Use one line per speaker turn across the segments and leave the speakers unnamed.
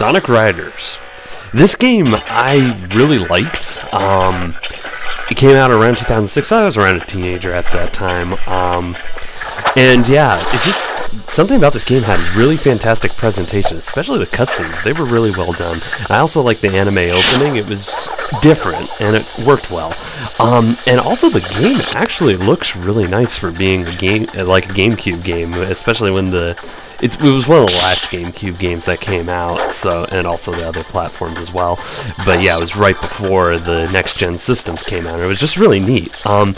Sonic Riders. This game I really liked. It came out around 2006. I was around a teenager at that time. And yeah, it just, something about this game had really fantastic presentation, especially the cutscenes. They were really well done. I also liked the anime opening. It was different, and it worked well. And also the game actually looks really nice for being a game, like a GameCube game, especially when it was one of the last GameCube games that came out, so, and also the other platforms as well. But yeah, it was right before the next-gen systems came out. It was just really neat. And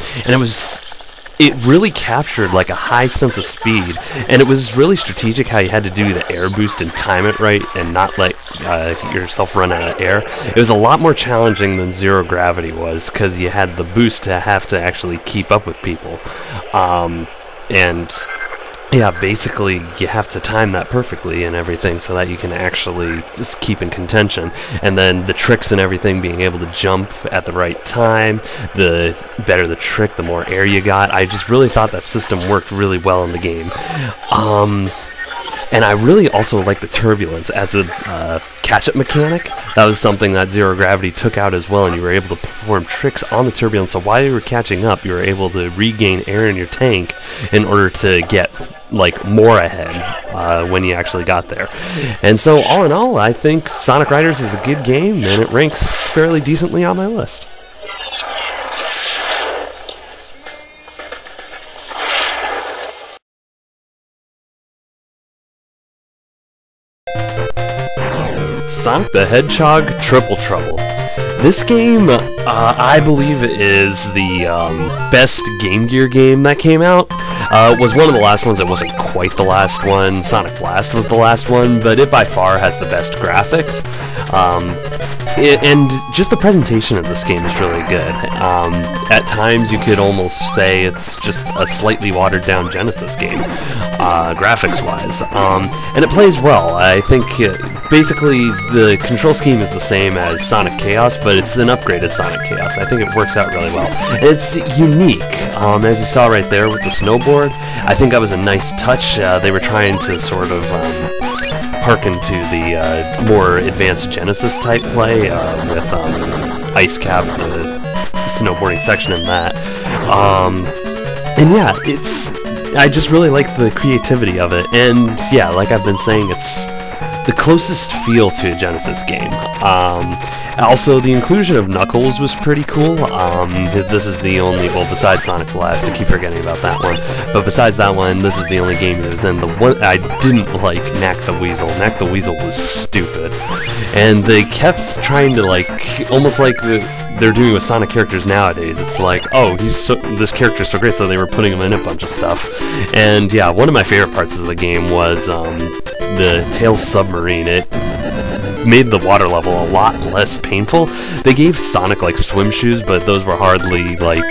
it really captured like a high sense of speed, and it was really strategic how you had to do the air boost and time it right and not let yourself run out of air. It was a lot more challenging than Zero Gravity was, because you had the boost to have to actually keep up with people. And yeah, basically you have to time that perfectly and everything so that you can actually just keep in contention. And then the tricks and everything, being able to jump at the right time, the better the trick, the more air you got. I just really thought that system worked really well in the game. And I really also like the turbulence as a catch-up mechanic. That was something that Zero Gravity took out as well, and you were able to perform tricks on the turbulence. So while you were catching up, you were able to regain air in your tank in order to get like more ahead when you actually got there. And so all in all, I think Sonic Riders is a good game, and it ranks fairly decently on my list. Sonic the Hedgehog Triple Trouble. This game, I believe, is the best Game Gear game that came out. It was one of the last ones. It wasn't quite the last one. Sonic Blast was the last one, but it by far has the best graphics. And just the presentation of this game is really good. At times you could almost say it's just a slightly watered down Genesis game, graphics-wise. And it plays well. I think basically the control scheme is the same as Sonic Chaos, but it's an upgraded Sonic Chaos. I think it works out really well. It's unique, as you saw right there with the snowboard. I think that was a nice touch. They were trying to sort of harken to the more advanced Genesis type play with Ice Cap, the snowboarding section in that. And yeah, I just really like the creativity of it, and yeah, like I've been saying, it's the closest feel to a Genesis game. Also, the inclusion of Knuckles was pretty cool. This is the only, well, besides Sonic Blast, I keep forgetting about that one, but besides that one, this is the only game he was in. The one I didn't like, Knack the Weasel. Knack the Weasel was stupid. And they kept trying to, like, almost like they're doing with Sonic characters nowadays. It's like, oh, this character's so great, so they were putting him in a bunch of stuff. And yeah, one of my favorite parts of the game was the Tails submarine. It made the water level a lot less painful. They gave Sonic like swim shoes, but those were hardly like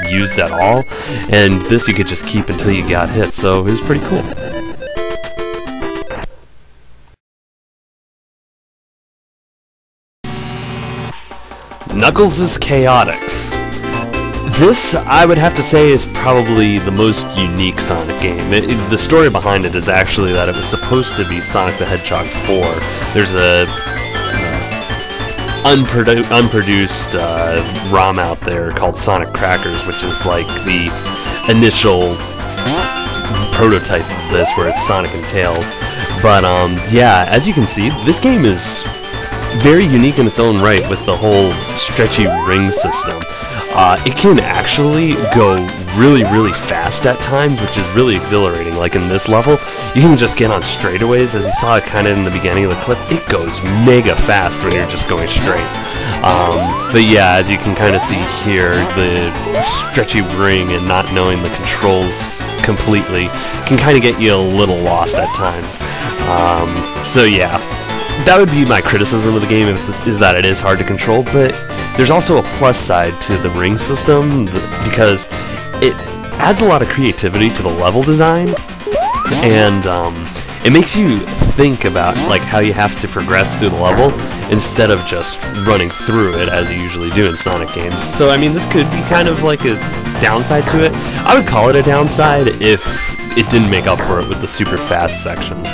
used at all, and this you could just keep until you got hit, so it was pretty cool. Knuckles' Chaotix. This, I would have to say, is probably the most unique Sonic game. The story behind it is actually that it was supposed to be Sonic the Hedgehog 4. There's a unproduced ROM out there called Sonic Crackers, which is like the initial prototype of this, where it's Sonic and Tails. But yeah, as you can see, this game is very unique in its own right with the whole stretchy ring system. It can actually go really, really fast at times, which is really exhilarating. Like in this level, you can just get on straightaways. As you saw it kind of in the beginning of the clip, it goes mega fast when you're just going straight. But yeah, as you can kind of see here, the stretchy ring and not knowing the controls completely can kind of get you a little lost at times. So yeah, that would be my criticism of the game, is that it is hard to control, but there's also a plus side to the ring system, because it adds a lot of creativity to the level design, and it makes you think about like how you have to progress through the level instead of just running through it as you usually do in Sonic games. So I mean, this could be kind of like a downside to it. I would call it a downside if it didn't make up for it with the super fast sections.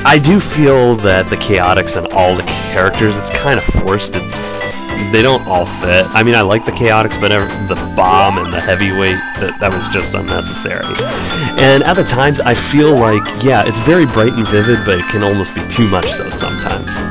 I do feel that the chaotix and all the characters, it's kind of forced. They don't all fit. I mean, I like the chaotix, but the bomb and the heavyweight, that was just unnecessary. And at the times, I feel like, yeah, it's very bright and vivid, but it can almost be too much so sometimes.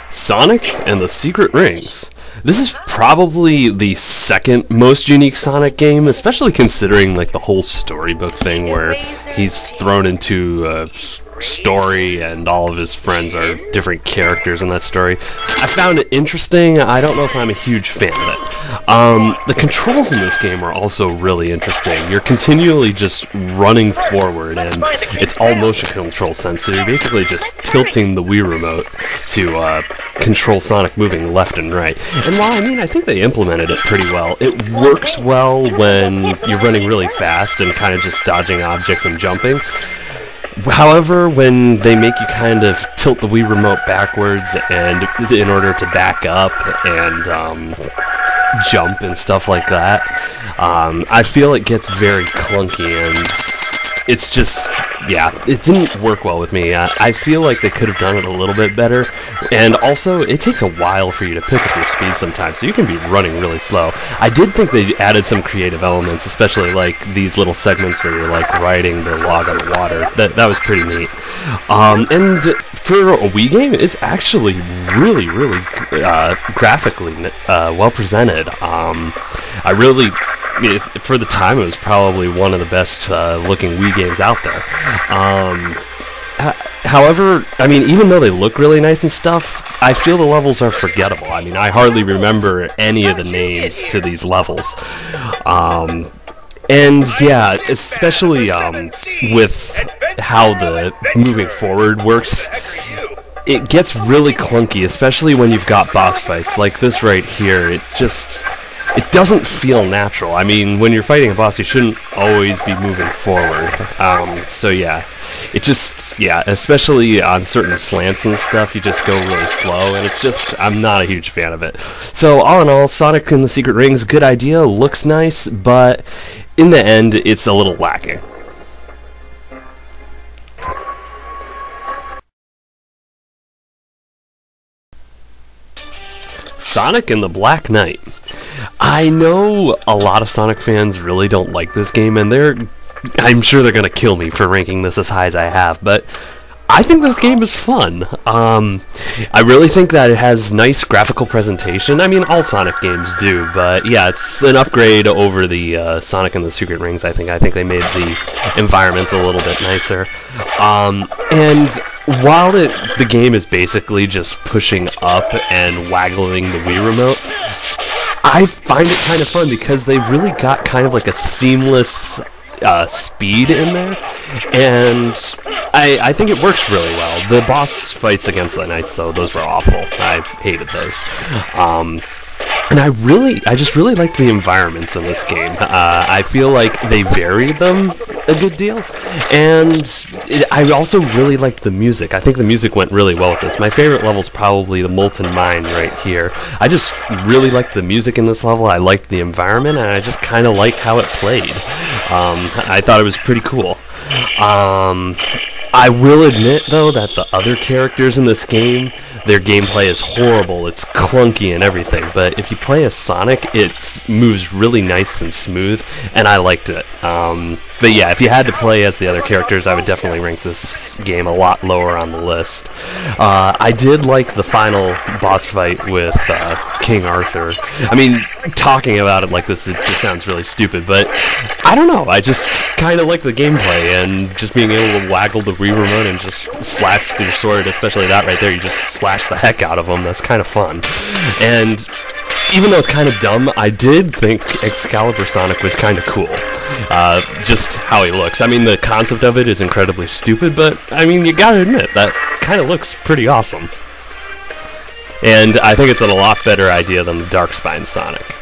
Sonic and the Secret Rings. This is probably the second most unique Sonic game, especially considering like the whole storybook thing where he's thrown into a story and all of his friends are different characters in that story. I found it interesting. I don't know if I'm a huge fan of it. The controls in this game are also really interesting. You're continually just running forward, and it's all motion control sense, so you're basically just tilting the Wii remote to control Sonic moving left and right. And while I think they implemented it pretty well, it works well when you're running really fast and kind of just dodging objects and jumping. However, when they make you kind of tilt the Wii remote backwards and in order to back up and jump and stuff like that, I feel it gets very clunky, and it's just, yeah, it didn't work well with me. I feel like they could have done it a little bit better, and also, it takes a while for you to pick up your speed sometimes, so you can be running really slow. I did think they added some creative elements, especially like these little segments where you're like riding the log on the water. That was pretty neat. And for a Wii game, it's actually really, really graphically well presented. For the time, it was probably one of the best looking Wii games out there. However, even though they look really nice and stuff, I feel the levels are forgettable. I hardly remember any of the names to these levels. And yeah, especially with how the moving forward works, it gets really clunky, especially when you've got boss fights like this right here. It doesn't feel natural. When you're fighting a boss, you shouldn't always be moving forward. So yeah, especially on certain slants and stuff, you just go really slow, and I'm not a huge fan of it. So all in all, Sonic and the Secret Rings, good idea, looks nice, but in the end, it's a little lacking. Sonic and the Black Knight. I know a lot of Sonic fans really don't like this game, and I'm sure they're gonna kill me for ranking this as high as I have, but I think this game is fun. I really think that it has nice graphical presentation. All Sonic games do, but yeah, it's an upgrade over the Sonic and the Secret Rings, I think. I think they made the environments a little bit nicer. And while the game is basically just pushing up and waggling the Wii remote, I find it kind of fun because they really got kind of like a seamless speed in there, and I think it works really well. The boss fights against the Knights, though, those were awful. I hated those. And I just really like the environments in this game. I feel like they varied them a good deal, and I also really liked the music. I think the music went really well with this. My favorite level is probably the Molten Mine right here. I just really liked the music in this level. I liked the environment, and I just kind of liked how it played. I thought it was pretty cool. I will admit, though, that the other characters in this game, their gameplay is horrible. It's clunky and everything, but if you play as Sonic, it moves really nice and smooth, and I liked it. But yeah, if you had to play as the other characters, I would definitely rank this game a lot lower on the list. I did like the final boss fight with King Arthur. Talking about it like this, it just sounds really stupid, but I don't know. I just kind of like the gameplay, and just being able to waggle the Wii remote and just slash with your sword, especially that right there, you just slash the heck out of them. That's kind of fun. And even though it's kind of dumb, I did think Excalibur Sonic was kind of cool. Just how he looks. The concept of it is incredibly stupid, but, you gotta admit, that kind of looks pretty awesome. And I think it's a lot better idea than the Dark Spine Sonic.